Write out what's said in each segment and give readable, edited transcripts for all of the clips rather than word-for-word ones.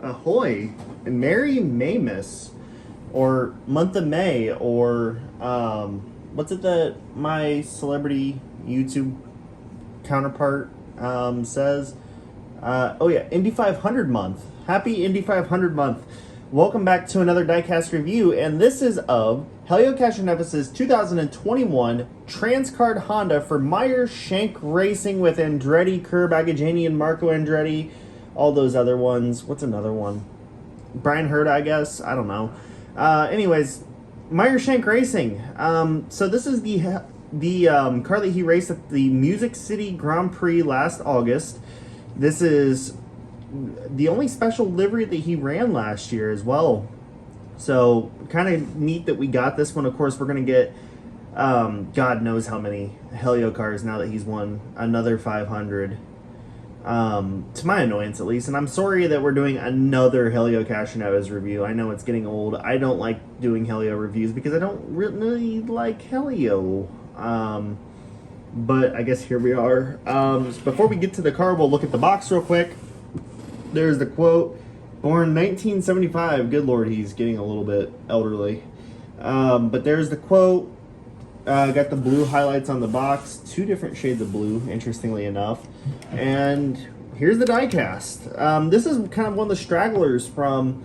Ahoy, and Merry Maymas, or Month of May, or what's it that my celebrity YouTube counterpart says? Oh yeah, Indy 500 month. Happy Indy 500 month. Welcome back to another diecast review, and this is of Helio Castroneves' 2021 Transcard Honda for Meyer Shank Racing with Andretti, Kerr, Agajanian, Marco Andretti, all those other ones. What's another one? Brian Hurd, I guess. I don't know. Anyways, Meyer Shank Racing. So this is the car that he raced at the Music City Grand Prix last August. This is the only special livery that he ran last year as well. So kind of neat that we got this one. Of course, we're going to get God knows how many Helio cars now that he's won another 500. To my annoyance, at least. And I'm sorry that we're doing another Helio Castroneves review. I know it's getting old. I don't like doing Helio reviews because I don't really like Helio. But I guess here we are. Before we get to the car, we'll look at the box real quick. There's the quote. Born 1975. Good Lord, he's getting a little bit elderly. But there's the quote. Got the blue highlights on the box. 2 different shades of blue, interestingly enough. And here's the diecast. This is kind of one of the stragglers from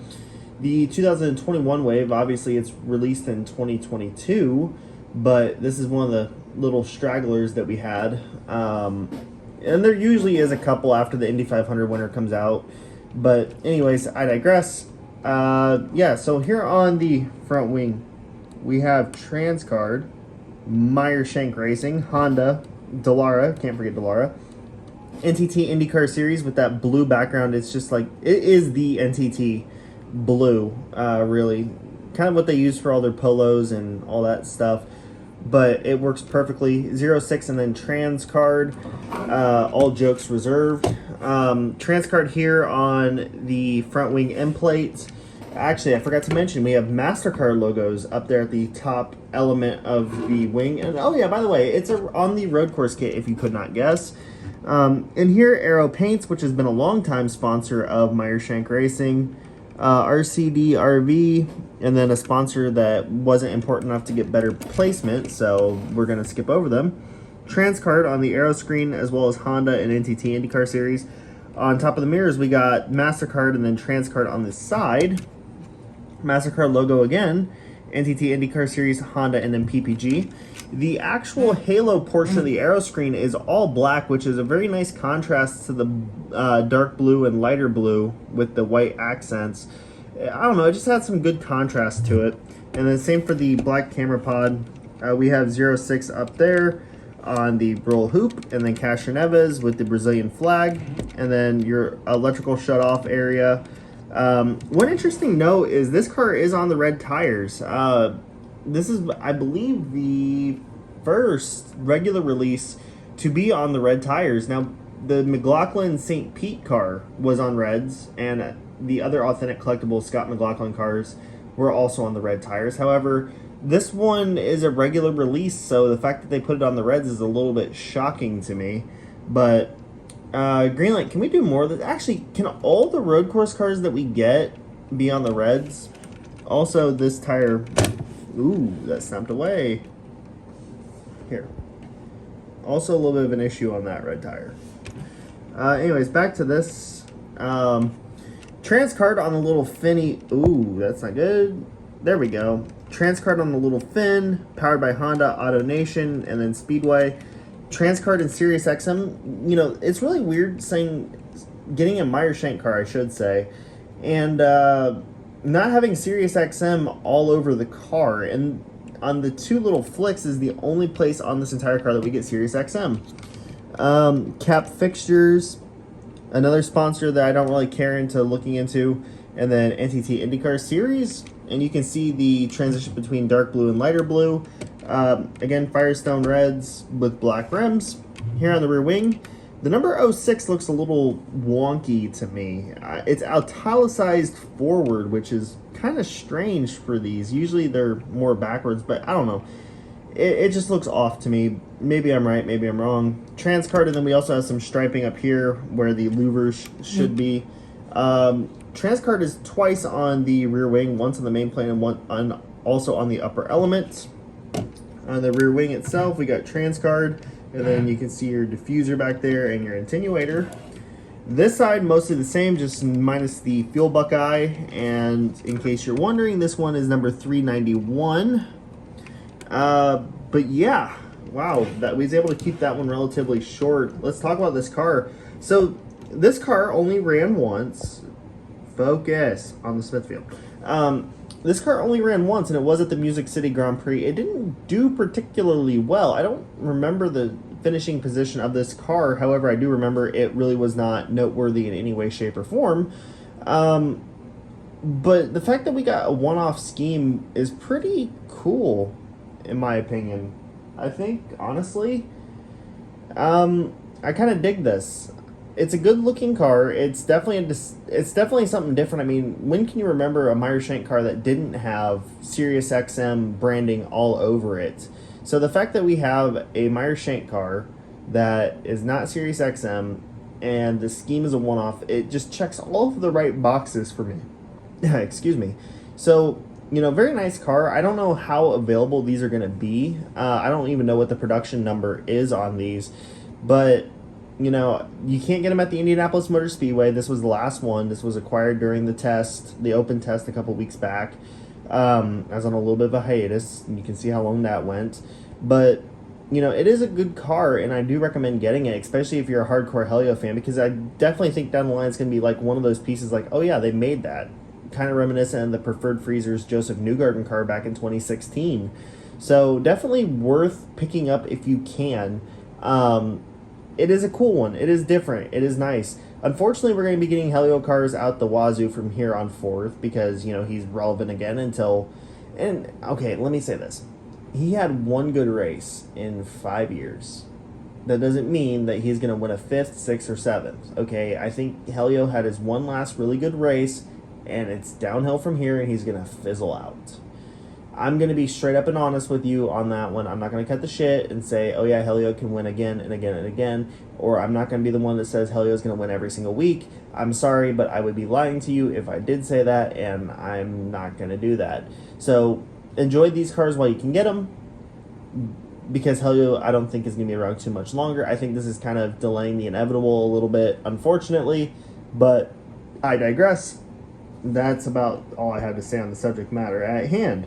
the 2021 wave. Obviously, it's released in 2022. But this is one of the little stragglers that we had. And there usually is a couple after the Indy 500 winner comes out. But anyways, I digress. Yeah, so here on the front wing, we have Transcard, Meyer Shank Racing, Honda, Dallara, can't forget Dallara, NTT IndyCar Series with that blue background. It's just like, it is the NTT blue, really. Kind of what they use for all their polos and all that stuff. But it works perfectly. 06 and then Transcard, all jokes reserved. Transcard here on the front wing end plates. Actually, I forgot to mention, we have MasterCard logos up there at the top element of the wing. And oh yeah, by the way, it's on the road course kit if you could not guess. And here, Aero Paints, which has been a long time sponsor of Meyer Shank Racing. RCD RV, and then a sponsor that wasn't important enough to get better placement, so we're going to skip over them. Transcard on the Aero screen, as well as Honda and NTT IndyCar Series. On top of the mirrors, we got MasterCard and then Transcard on the side. MasterCard logo again, NTT IndyCar Series, Honda, and then PPG. The actual halo portion of the Aero screen is all black, which is a very nice contrast to the dark blue and lighter blue with the white accents. I don't know, it just had some good contrast to it. And then same for the black camera pod. We have 06 up there on the roll hoop, and then Castroneves with the Brazilian flag, and then your electrical shutoff area. One interesting note is this car is on the red tires. This is, I believe, the first regular release to be on the red tires. Now, the McLaughlin St. Pete car was on reds, and the other authentic collectible Scott McLaughlin cars were also on the red tires. However, this one is a regular release, so the fact that they put it on the reds is a little bit shocking to me. But, Greenlight, can we do more of this? Actually, can all the road course cars that we get be on the reds? Also, this tire... Ooh, that snapped away. Here. Also a little bit of an issue on that red tire. Anyways, back to this. Transcard on the little finny. Ooh, that's not good. There we go. Transcard on the little fin, powered by Honda, Auto Nation, and then Speedway. Transcard and Sirius XM. You know, it's really weird getting a Meyer Shank car, I should say. And, not having Sirius XM all over the car, and on the 2 little flicks is the only place on this entire car that we get Sirius XM. Cap fixtures, another sponsor that I don't really care into looking into, and then NTT IndyCar Series, and you can see the transition between dark blue and lighter blue. Again, Firestone reds with black rims. Here on the rear wing, the number 06 looks a little wonky to me. It's italicized forward, which is kind of strange for these. Usually they're more backwards, but I don't know. It just looks off to me. Maybe I'm right, maybe I'm wrong. Transcard, and then we also have some striping up here where the louvers should be. Transcard is twice on the rear wing, once on the main plane and also on the upper element. On the rear wing itself, we got Transcard, and then you can see your diffuser back there and your attenuator. This side, mostly the same, just minus the fuel buckeye. And in case you're wondering, this one is number 391. But yeah, wow, that we was able to keep that one relatively short. Let's talk about this car. So this car only ran once. Focus on the Smithfield. This car only ran once, and it was at the Music City Grand Prix. It didn't do particularly well. I don't remember the finishing position of this car. However, I do remember it really was not noteworthy in any way, shape, or form. But the fact that we got a one-off scheme is pretty cool, in my opinion. I think, honestly, I kind of dig this. It's a good-looking car. It's definitely something different. I mean, when can you remember a Meyer Shank car that didn't have Sirius XM branding all over it? So the fact that we have a Meyer Shank car that is not Sirius XM and the scheme is a one-off, it just checks all of the right boxes for me. Excuse me. So, you know, very nice car. I don't know how available these are going to be. I don't even know what the production number is on these, but you know, you can't get them at the Indianapolis Motor Speedway. This was the last one. This was acquired during the test, the open test a couple weeks back. I was on a little bit of a hiatus, and you can see how long that went. But, you know, it is a good car, and I do recommend getting it, especially if you're a hardcore Helio fan, because I definitely think down the line it's going to be like one of those pieces like, oh yeah, they made that. Kind of reminiscent of the Preferred Freezer's Joseph Newgarden car back in 2016. So definitely worth picking up if you can. It is a cool one. It is different. It is nice. Unfortunately, we're going to be getting Helio cars out the wazoo from here on forth because, you know, he's relevant again until... And, okay, let me say this. He had one good race in 5 years. That doesn't mean that he's going to win a 5th, 6th, or 7th. Okay, I think Helio had his one last really good race, and it's downhill from here, and he's going to fizzle out. I'm going to be straight up and honest with you on that one. I'm not going to cut the shit and say, oh yeah, Helio can win again and again and again. Or I'm not going to be the one that says Helio's going to win every single week. I'm sorry, but I would be lying to you if I did say that, and I'm not going to do that. So enjoy these cars while you can get them, because Helio, I don't think, is going to be around too much longer. I think this is kind of delaying the inevitable a little bit, unfortunately, but I digress. That's about all I had to say on the subject matter at hand.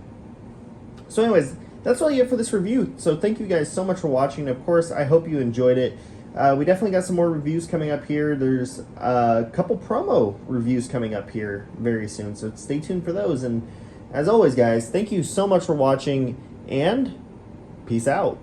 So anyways, that's all you have for this review. So thank you guys so much for watching. Of course, I hope you enjoyed it. We definitely got some more reviews coming up here. There's a couple promo reviews coming up here very soon, so stay tuned for those. And as always, guys, thank you so much for watching, and peace out.